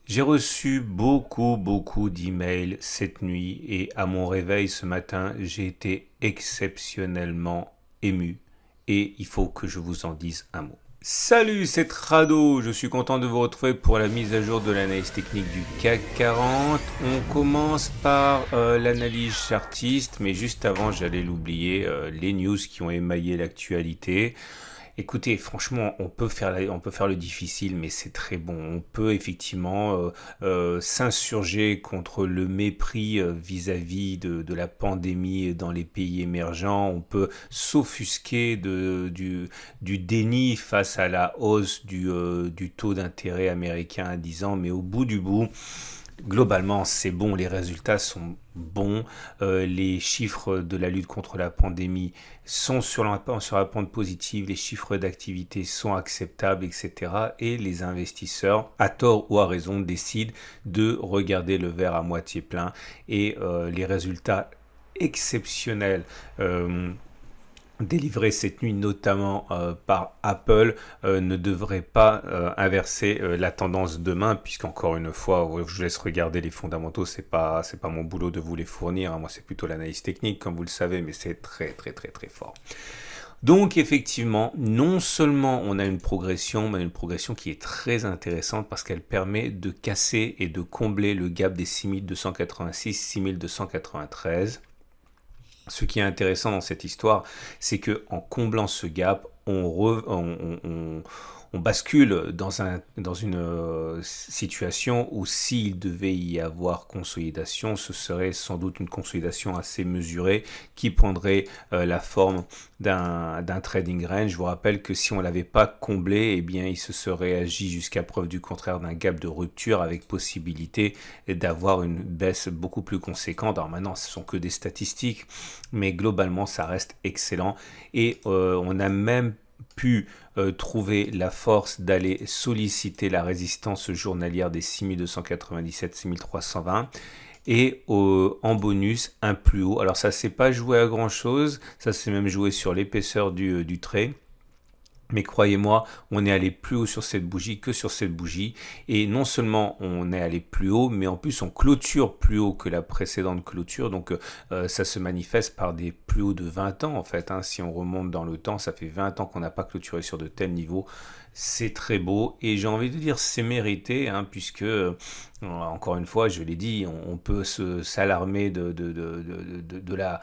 J'ai reçu beaucoup d'emails cette nuit et à mon réveil ce matin, j'ai été exceptionnellement ému et il faut que je vous en dise un mot. Salut, c'est Trado, je suis content de vous retrouver pour la mise à jour de l'analyse technique du CAC 40. On commence par l'analyse chartiste, mais juste avant, j'allais l'oublier, les news qui ont émaillé l'actualité. Écoutez, franchement, on peut faire le difficile, mais c'est très bon. On peut effectivement s'insurger contre le mépris vis-à-vis de la pandémie dans les pays émergents. On peut s'offusquer du déni face à la hausse du taux d'intérêt américain à 10 ans, mais au bout du bout, globalement, c'est bon, les résultats sont bons, les chiffres de la lutte contre la pandémie sont sur la pente positive, les chiffres d'activité sont acceptables, etc. Et les investisseurs, à tort ou à raison, décident de regarder le verre à moitié plein et les résultats exceptionnels délivré cette nuit notamment par Apple ne devrait pas inverser la tendance demain, puisqu'encore une fois je vous laisse regarder les fondamentaux, c'est pas mon boulot de vous les fournir, hein. Moi c'est plutôt l'analyse technique comme vous le savez, mais c'est très fort. Donc effectivement, non seulement on a une progression, mais une progression qui est très intéressante parce qu'elle permet de casser et de combler le gap des 6286, 6293. Ce qui est intéressant dans cette histoire, c'est que en comblant ce gap, on bascule dans une situation où s'il devait y avoir consolidation, ce serait sans doute une consolidation assez mesurée qui prendrait la forme d'un trading range. Je vous rappelle que si on ne l'avait pas comblé, eh bien, il se serait agi jusqu'à preuve du contraire d'un gap de rupture avec possibilité d'avoir une baisse beaucoup plus conséquente. Alors maintenant, ce sont que des statistiques, mais globalement, ça reste excellent. Et on a même pu trouver la force d'aller solliciter la résistance journalière des 6297, 6320 et en bonus un plus haut. Alors ça s'est pas joué à grand chose, ça s'est même joué sur l'épaisseur du trait. Mais croyez-moi, on est allé plus haut sur cette bougie que sur cette bougie. Et non seulement on est allé plus haut, mais en plus on clôture plus haut que la précédente clôture. Donc ça se manifeste par des plus hauts de 20 ans en fait, hein. Si on remonte dans le temps, ça fait 20 ans qu'on n'a pas clôturé sur de tels niveaux. C'est très beau et j'ai envie de dire c'est mérité, hein, puisque encore une fois, je l'ai dit, on peut s'alarmer de la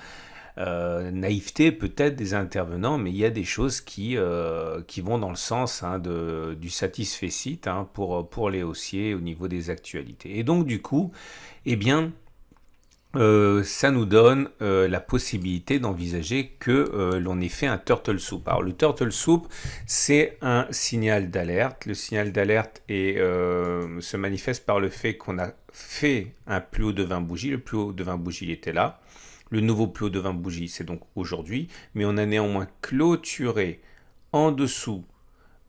naïveté peut-être des intervenants, mais il y a des choses qui vont dans le sens, hein, du satisfecit, hein, pour les haussiers au niveau des actualités. Et donc du coup, eh bien, ça nous donne la possibilité d'envisager que l'on ait fait un turtle soup. Alors le turtle soup, c'est un signal d'alerte. Le signal d'alerte se manifeste par le fait qu'on a fait un plus haut de 20 bougies. Le plus haut de 20 bougies il était là. Le nouveau plus haut de 20 bougies, c'est donc aujourd'hui, mais on a néanmoins clôturé en dessous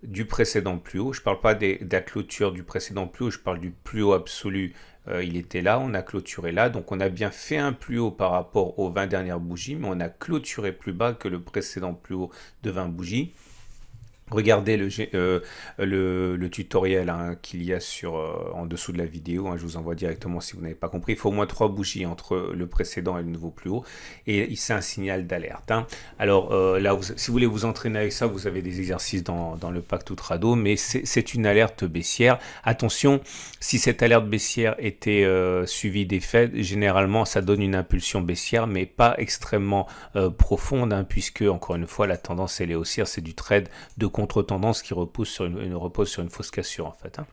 du précédent plus haut. Je ne parle pas de la clôture du précédent plus haut, je parle du plus haut absolu. Il était là, on a clôturé là, donc on a bien fait un plus haut par rapport aux 20 dernières bougies, mais on a clôturé plus bas que le précédent plus haut de 20 bougies. Regardez le tutoriel, hein, qu'il y a en dessous de la vidéo, hein, je vous envoie directement si vous n'avez pas compris. Il faut au moins 3 bougies entre le précédent et le nouveau plus haut. Et c'est un signal d'alerte, hein. Alors là, si vous voulez vous entraîner avec ça, vous avez des exercices dans le pack Outrado, mais c'est une alerte baissière. Attention, si cette alerte baissière était suivie d'effets, généralement ça donne une impulsion baissière, mais pas extrêmement profonde, hein, puisque encore une fois la tendance elle est haussière, c'est du trade de contre-tendance qui repose sur une fausse cassure en fait, hein.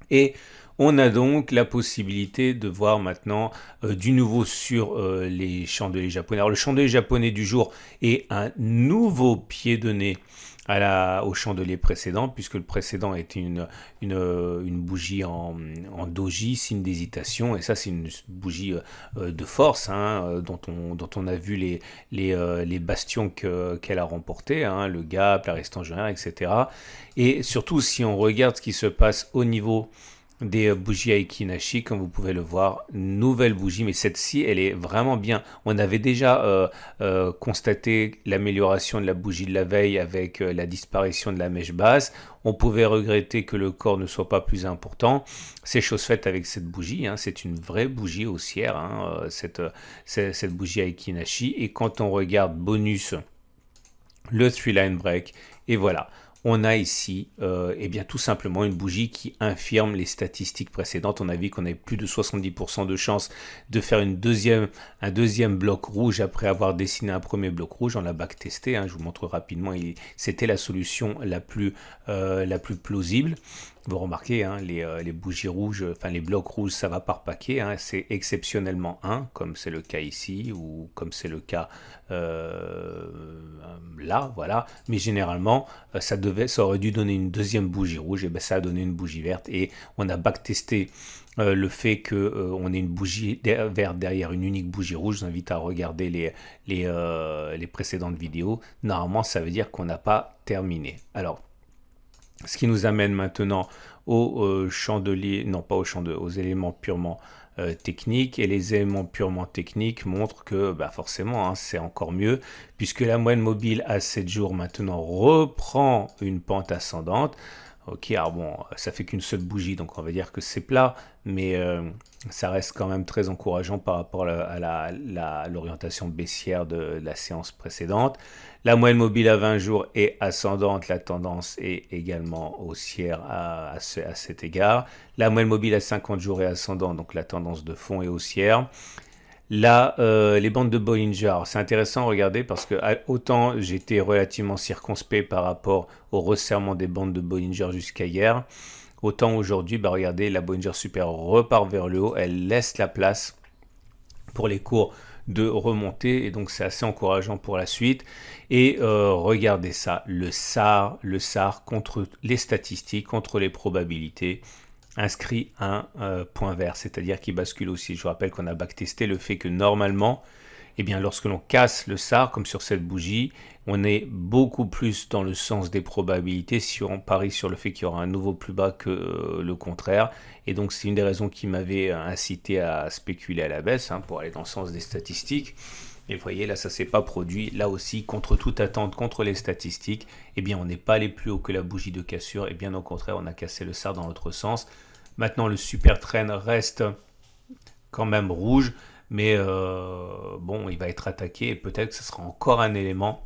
Et on a donc la possibilité de voir maintenant du nouveau sur les chandeliers japonais. Alors le chandelier japonais du jour est un nouveau pied de nez au chandelier précédent, puisque le précédent était une bougie en doji, signe d'hésitation, et ça c'est une bougie de force, hein, dont on a vu les bastions qu'elle a remportés, hein, le gap, la résistance journalière, etc. Et surtout si on regarde ce qui se passe au niveau des bougies Aiki Nashi, comme vous pouvez le voir, nouvelle bougie, mais cette-ci, elle est vraiment bien. On avait déjà constaté l'amélioration de la bougie de la veille avec la disparition de la mèche basse. On pouvait regretter que le corps ne soit pas plus important. C'est chose faite avec cette bougie, hein. C'est une vraie bougie haussière, hein, cette bougie Aiki Nashi. Et quand on regarde bonus, le 3-line break, et voilà. On a ici eh bien, tout simplement une bougie qui infirme les statistiques précédentes. On a vu qu'on avait plus de 70% de chances de faire un deuxième bloc rouge après avoir dessiné un premier bloc rouge. On l'a backtesté, hein, je vous montre rapidement. C'était la solution la plus plausible. Vous remarquez, hein, les bougies rouges, enfin les blocs rouges, ça va par paquet. Hein, c'est exceptionnellement un, comme c'est le cas ici, ou comme c'est le cas là, voilà. Mais généralement, ça aurait dû donner une deuxième bougie rouge, et ben ça a donné une bougie verte. Et on a backtesté le fait qu'on ait une bougie verte derrière une unique bougie rouge. Je vous invite à regarder les précédentes vidéos. Normalement, ça veut dire qu'on n'a pas terminé. Alors, ce qui nous amène maintenant aux chandeliers, non pas aux éléments purement techniques. Et les éléments purement techniques montrent que bah forcément, hein, c'est encore mieux, puisque la moyenne mobile à 7 jours maintenant reprend une pente ascendante. Ok, alors bon, ça fait qu'une seule bougie, donc on va dire que c'est plat, mais ça reste quand même très encourageant par rapport à l'orientation baissière de la séance précédente. La moyenne mobile à 20 jours est ascendante, la tendance est également haussière à cet égard. La moyenne mobile à 50 jours est ascendante, donc la tendance de fond est haussière. Là, les bandes de Bollinger, c'est intéressant, regardez, parce que autant j'étais relativement circonspect par rapport au resserrement des bandes de Bollinger jusqu'à hier, autant aujourd'hui, bah regardez, la Bollinger supérieure repart vers le haut, elle laisse la place pour les cours de remonter, et donc c'est assez encourageant pour la suite. Et regardez ça, le SAR contre les statistiques, contre les probabilités, inscrit un point vert, c'est-à-dire qu'il bascule aussi. Je vous rappelle qu'on a backtesté le fait que normalement, eh bien, lorsque l'on casse le SAR, comme sur cette bougie, on est beaucoup plus dans le sens des probabilités si on parie sur le fait qu'il y aura un nouveau plus bas que le contraire. Et donc, c'est une des raisons qui m'avait incité à spéculer à la baisse, hein, pour aller dans le sens des statistiques. Et vous voyez, là, ça ne s'est pas produit. Là aussi, contre toute attente, contre les statistiques, eh bien, on n'est pas allé plus haut que la bougie de cassure. Et bien au contraire, on a cassé le SAR dans l'autre sens. Maintenant, le super trend reste quand même rouge. Mais bon, il va être attaqué et peut-être que ce sera encore un élément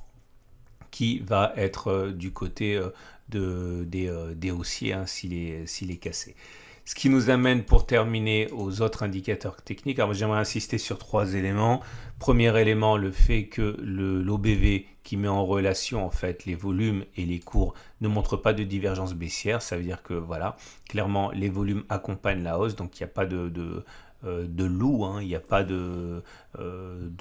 qui va être du côté des haussiers, hein, s'il est cassé. Ce qui nous amène pour terminer aux autres indicateurs techniques. Alors j'aimerais insister sur 3 éléments. Premier élément, le fait que l'OBV qui met en relation en fait les volumes et les cours ne montre pas de divergence baissière. Ça veut dire que voilà, clairement les volumes accompagnent la hausse, donc il n'y a pas de loup, hein, il n'y a pas de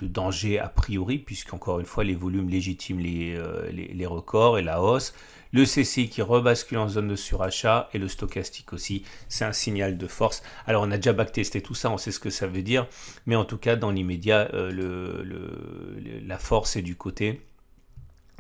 danger a priori, puisqu'encore une fois les volumes légitiment les records et la hausse. Le CCI qui rebascule en zone de surachat et le stochastique aussi, c'est un signal de force. Alors on a déjà backtesté tout ça, on sait ce que ça veut dire, mais en tout cas dans l'immédiat, la force est du côté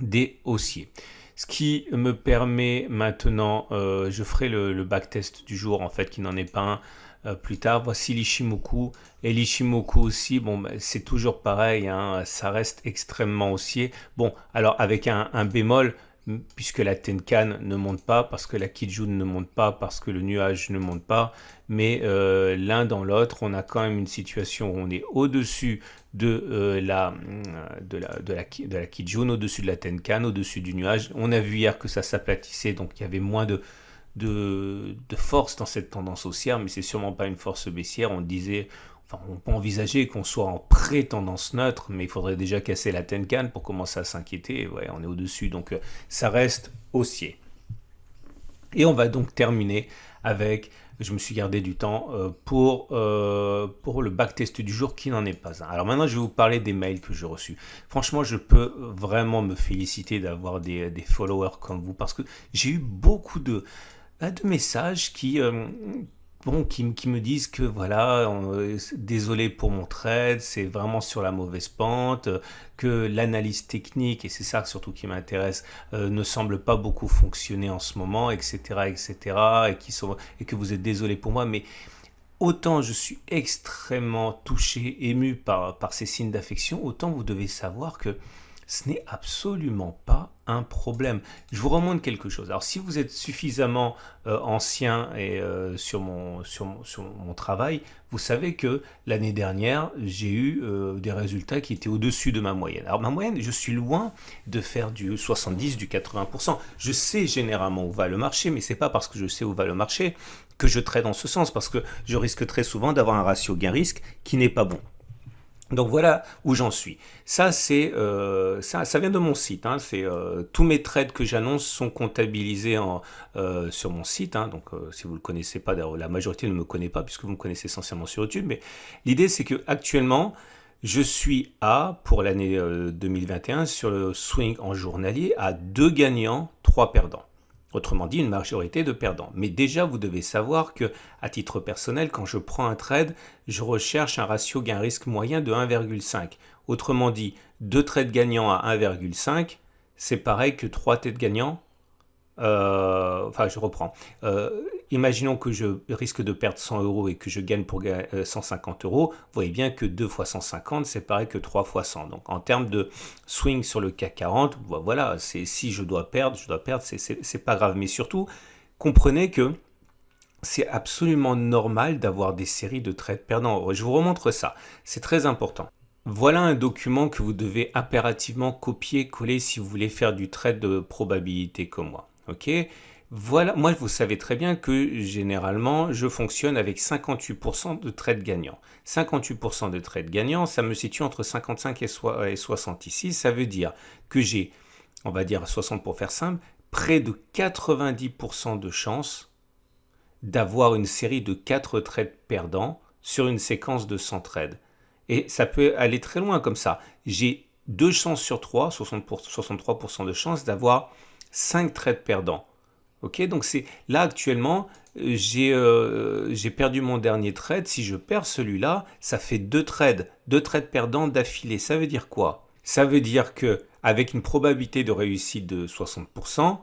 des haussiers. Ce qui me permet maintenant, je ferai le backtest du jour en fait, qui n'en est pas un, plus tard. Voici l'Ichimoku, et l'Ichimoku aussi, bon, c'est toujours pareil, hein, ça reste extrêmement haussier. Bon, alors avec un bémol, puisque la Tenkan ne monte pas, parce que la Kijun ne monte pas, parce que le nuage ne monte pas, mais l'un dans l'autre, on a quand même une situation où on est au-dessus de la Kijun, au-dessus de la Tenkan, au-dessus du nuage. On a vu hier que ça s'aplatissait, donc il y avait moins de force dans cette tendance haussière, mais c'est sûrement pas une force baissière. On disait, enfin, on peut envisager qu'on soit en pré-tendance neutre, mais il faudrait déjà casser la Tenkan pour commencer à s'inquiéter. Ouais, on est au-dessus, donc ça reste haussier. Et on va donc terminer avec, je me suis gardé du temps pour le backtest du jour qui n'en est pas un. Alors maintenant, je vais vous parler des mails que j'ai reçus. Franchement, je peux vraiment me féliciter d'avoir des followers comme vous, parce que j'ai eu beaucoup de messages qui bon, qui me disent que voilà, désolé pour mon trade, c'est vraiment sur la mauvaise pente, que l'analyse technique, et c'est ça surtout qui m'intéresse, ne semble pas beaucoup fonctionner en ce moment, etc., etc., et que vous êtes désolé pour moi, mais autant je suis extrêmement touché, ému par ces signes d'affection, autant vous devez savoir que ce n'est absolument pas un problème. Je vous remonte quelque chose. Alors si vous êtes suffisamment ancien et sur mon travail, vous savez que l'année dernière, j'ai eu des résultats qui étaient au-dessus de ma moyenne. Alors ma moyenne, je suis loin de faire du 70, du 80%. Je sais généralement où va le marché, mais c'est pas parce que je sais où va le marché que je trade dans ce sens, parce que je risque très souvent d'avoir un ratio gain-risque qui n'est pas bon. Donc voilà où j'en suis. Ça vient de mon site, hein. Tous mes trades que j'annonce sont comptabilisés sur mon site, hein. Donc si vous ne le connaissez pas, d'ailleurs, la majorité ne me connaît pas puisque vous me connaissez essentiellement sur YouTube. Mais l'idée c'est que actuellement je suis pour l'année 2021 sur le swing en journalier à 2 gagnants, 3 perdants. Autrement dit, une majorité de perdants. Mais déjà, vous devez savoir que, à titre personnel, quand je prends un trade, je recherche un ratio gain-risque moyen de 1,5. Autrement dit, 2 trades gagnants à 1,5, c'est pareil que 3 trades gagnants. Enfin, je reprends. Imaginons que je risque de perdre 100 euros et que je gagne pour 150 euros. Vous voyez bien que 2 fois 150, c'est pareil que 3 fois 100. Donc, en termes de swing sur le CAC 40, voilà, si je dois perdre, c'est pas grave. Mais surtout, comprenez que c'est absolument normal d'avoir des séries de trades perdants. Je vous remontre ça. C'est très important. Voilà un document que vous devez impérativement copier-coller si vous voulez faire du trade de probabilité comme moi. Ok, voilà, moi vous savez très bien que généralement je fonctionne avec 58% de trades gagnants. 58% de trades gagnants, ça me situe entre 55 et 66. Ça veut dire que j'ai, on va dire 60 pour faire simple, près de 90% de chances d'avoir une série de 4 trades perdants sur une séquence de 100 trades. Et ça peut aller très loin comme ça. J'ai 2 chances sur 3, 63% de chances d'avoir 5 trades perdants. Ok, donc c'est là actuellement, j'ai perdu mon dernier trade. Si je perds celui-là, ça fait 2 trades perdants d'affilée. Ça veut dire quoi? Ça veut dire que avec une probabilité de réussite de 60%,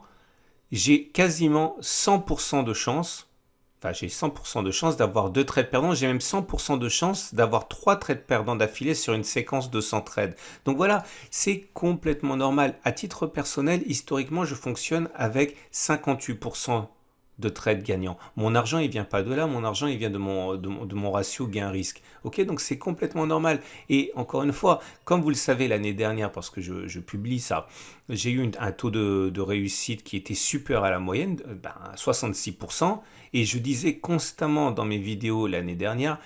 j'ai quasiment 100% de chance. Enfin, j'ai 100% de chance d'avoir 2 trades perdants. J'ai même 100% de chance d'avoir 3 trades perdants d'affilée sur une séquence de 100 trades. Donc voilà, c'est complètement normal. À titre personnel, historiquement, je fonctionne avec 58% de trades gagnants. Mon argent, il vient pas de là. Mon argent, il vient de mon ratio gain-risque. Ok, donc c'est complètement normal. Et encore une fois, comme vous le savez l'année dernière, parce que je publie ça, j'ai eu un taux de réussite qui était supérieur à la moyenne, 66%. Et je disais constamment dans mes vidéos l'année dernière,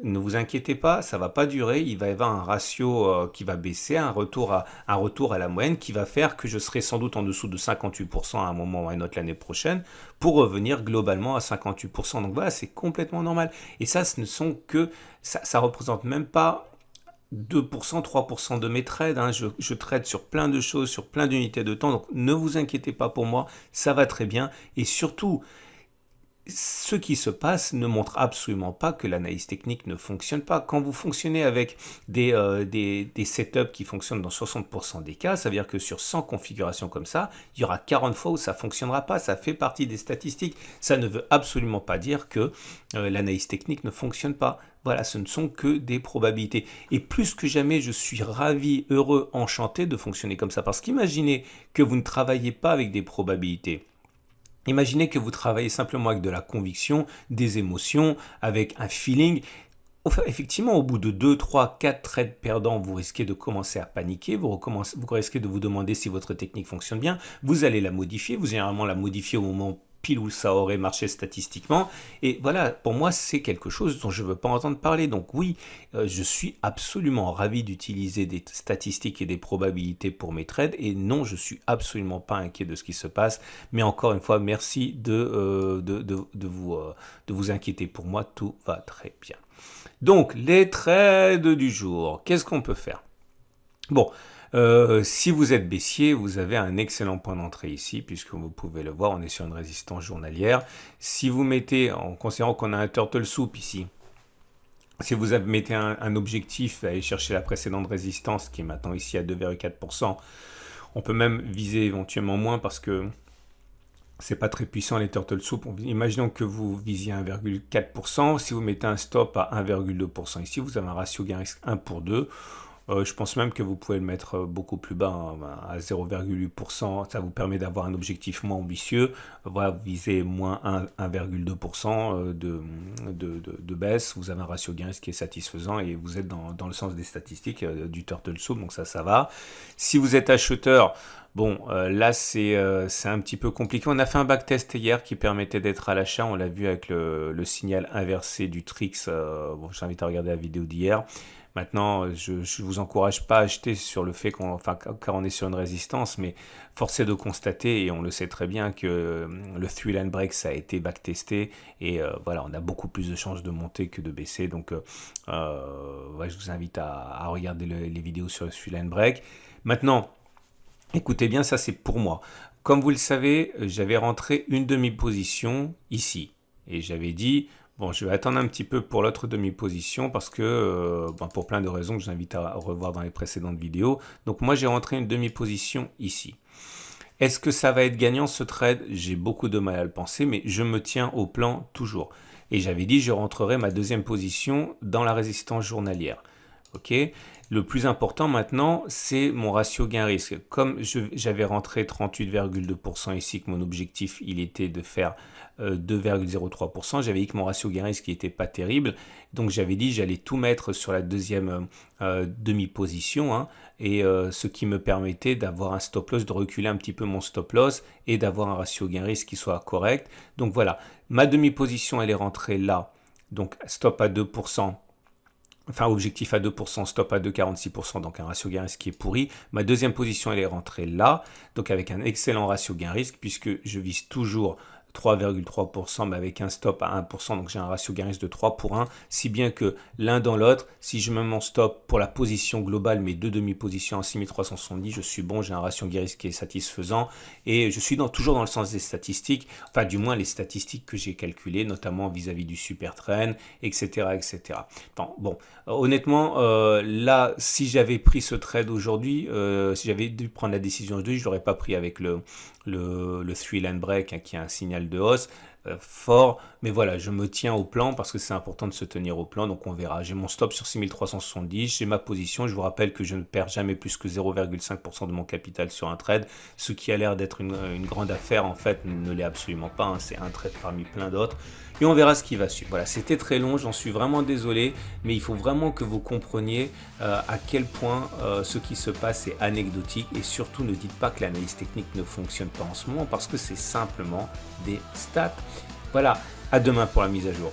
ne vous inquiétez pas, ça va pas durer, il va y avoir un ratio qui va baisser, un retour à la moyenne qui va faire que je serai sans doute en dessous de 58% à un moment ou à un autre l'année prochaine pour revenir globalement à 58%. Donc voilà, c'est complètement normal. Et ça, ce ne sont que, ça représente même pas 2%, 3% de mes trades, hein. Je trade sur plein de choses, sur plein d'unités de temps, donc ne vous inquiétez pas pour moi, ça va très bien. Et surtout, ce qui se passe ne montre absolument pas que l'analyse technique ne fonctionne pas. Quand vous fonctionnez avec des setups qui fonctionnent dans 60% des cas, ça veut dire que sur 100 configurations comme ça, il y aura 40 fois où ça ne fonctionnera pas. Ça fait partie des statistiques. Ça ne veut absolument pas dire que l'analyse technique ne fonctionne pas. Voilà, ce ne sont que des probabilités. Et plus que jamais, je suis ravi, heureux, enchanté de fonctionner comme ça. Parce qu'imaginez que vous ne travaillez pas avec des probabilités. Imaginez que vous travaillez simplement avec de la conviction, des émotions, avec un feeling. Enfin, effectivement, au bout de 2, 3, 4 trades perdants, vous risquez de commencer à paniquer, vous risquez de vous demander si votre technique fonctionne bien, vous allez la modifier, vous généralement la modifier au moment pile où ça aurait marché statistiquement. Et voilà, pour moi, c'est quelque chose dont je ne veux pas entendre parler. Donc oui, je suis absolument ravi d'utiliser des statistiques et des probabilités pour mes trades. Et non, je ne suis absolument pas inquiet de ce qui se passe. Mais encore une fois, merci de vous inquiéter pour moi. Tout va très bien. Donc, les trades du jour, qu'est-ce qu'on peut faire? Bon, Si vous êtes baissier, vous avez un excellent point d'entrée ici, puisque vous pouvez le voir, on est sur une résistance journalière. Si vous mettez, en considérant qu'on a un turtle soup ici, si vous mettez un objectif à aller chercher la précédente résistance, qui est maintenant ici à 2,4%, on peut même viser éventuellement moins parce que c'est pas très puissant les turtle soup. Imaginons que vous visiez 1,4%. Si vous mettez un stop à 1,2%, ici vous avez un ratio gain risque 1 pour 2. Je pense même que vous pouvez le mettre beaucoup plus bas, hein, à 0,8%. Ça vous permet d'avoir un objectif moins ambitieux. Voilà, vous visez moins 1,2% de baisse. Vous avez un ratio gain risque qui est satisfaisant et vous êtes dans le sens des statistiques du turtle soup. Donc ça va. Si vous êtes acheteur, bon, là c'est un petit peu compliqué. On a fait un backtest hier qui permettait d'être à l'achat. On l'a vu avec le signal inversé du Trix. Bon, je t'invite à regarder la vidéo d'hier. Maintenant, je ne vous encourage pas à acheter sur le fait car on est sur une résistance, mais force est de constater, et on le sait très bien, que le 3-line break, ça a été backtesté, et voilà, on a beaucoup plus de chances de monter que de baisser. Donc, ouais, je vous invite à regarder les vidéos sur le 3-line break. Maintenant, écoutez bien, ça c'est pour moi. Comme vous le savez, j'avais rentré une demi-position ici, et j'avais dit... Bon, je vais attendre un petit peu pour l'autre demi-position parce que, pour plein de raisons que je vous invite à revoir dans les précédentes vidéos. Donc moi, j'ai rentré une demi-position ici. Est-ce que ça va être gagnant ce trade? J'ai beaucoup de mal à le penser, mais je me tiens au plan toujours. Et j'avais dit je rentrerai ma deuxième position dans la résistance journalière. Ok. Le plus important maintenant, c'est mon ratio gain-risque. Comme j'avais rentré 38,2% ici, que mon objectif, il était de faire 2,03%, j'avais dit que mon ratio gain-risque n'était pas terrible. Donc j'avais dit j'allais tout mettre sur la deuxième demi-position, hein, et ce qui me permettait d'avoir un stop loss, de reculer un petit peu mon stop loss et d'avoir un ratio gain-risque qui soit correct. Donc voilà, ma demi-position, elle est rentrée là. Donc stop à 2%. Enfin, objectif à 2%, stop à 2,46%, donc un ratio gain-risque qui est pourri. Ma deuxième position, elle est rentrée là, donc avec un excellent ratio gain-risque, puisque je vise toujours 3,3%, mais avec un stop à 1%, donc j'ai un ratio gain-risque de 3 pour 1, si bien que l'un dans l'autre, si je mets mon stop pour la position globale, mes deux demi-positions en 6370, je suis bon, j'ai un ratio gain-risque qui est satisfaisant, et je suis toujours dans le sens des statistiques, enfin du moins les statistiques que j'ai calculées, notamment vis-à-vis du super trend, etc. etc. Bon, honnêtement, là, si j'avais pris ce trade aujourd'hui, si j'avais dû prendre la décision aujourd'hui, je ne l'aurais pas pris avec le 3-line break, hein, qui est un signal de hausse fort, mais voilà, je me tiens au plan parce que c'est important de se tenir au plan, donc on verra. J'ai mon stop sur 6370, j'ai ma position, je vous rappelle que je ne perds jamais plus que 0,5% de mon capital sur un trade, ce qui a l'air d'être une grande affaire, en fait, ne l'est absolument pas, hein, c'est un trade parmi plein d'autres, et on verra ce qui va suivre. Voilà, c'était très long, j'en suis vraiment désolé, mais il faut vraiment que vous compreniez à quel point ce qui se passe est anecdotique, et surtout ne dites pas que l'analyse technique ne fonctionne pas en ce moment, parce que c'est simplement des stats. Voilà, à demain pour la mise à jour.